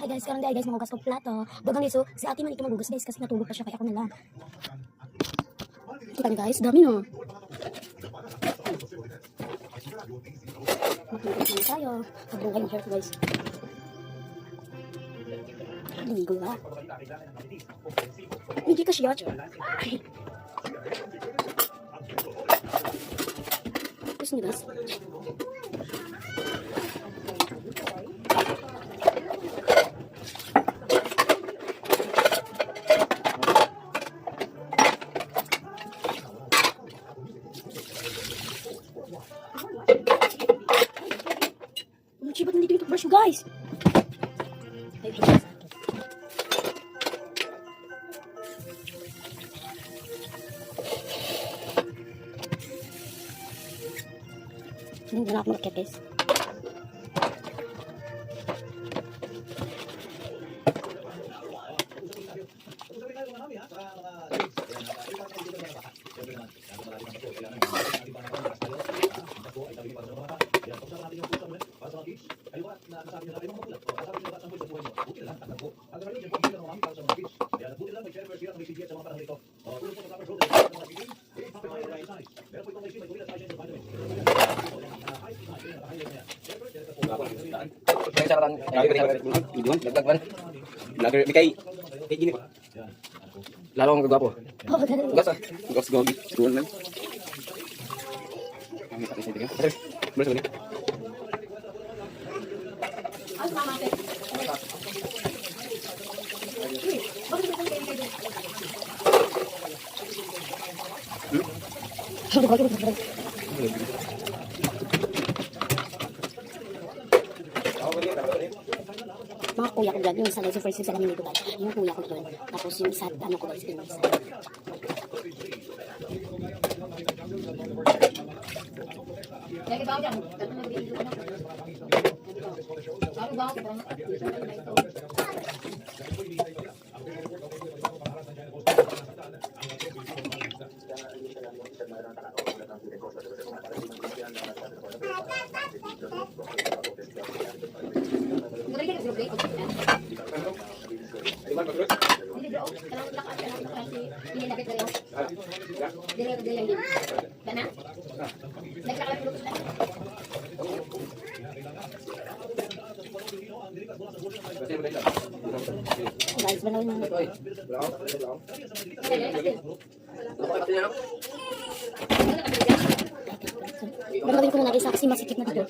Hi guys, karon guys, magugas ko plato. Dagang iso, si ate man ito magugas guys kasi natulog pa siya kaya ako na lang. Kita niyo guys, dami no. Magugas na tayo. Pagbuhay ng hair guys. Ligo ba? Hindi ka siya. Gusto niyo guys? Ba't nandito yung toothbrush mo guys? Ay, sa akin. Hindi na ako mag-cat guys. Lalo ang gagwapo. Gas ah. Gas gogi. Suwan lang. Kami sa isa dito. Beres ko ni. Mga kuya ko dyan, yung isa na yung first yung salamin nito guys. Yung kuya ko dyan. Tapos yung isa, ano ko guys, yung isa. Lagi ba dyan? Lagi ba dyan? Guys, banawin mo. Banawin ko na lagi sa kasi masikip na dito.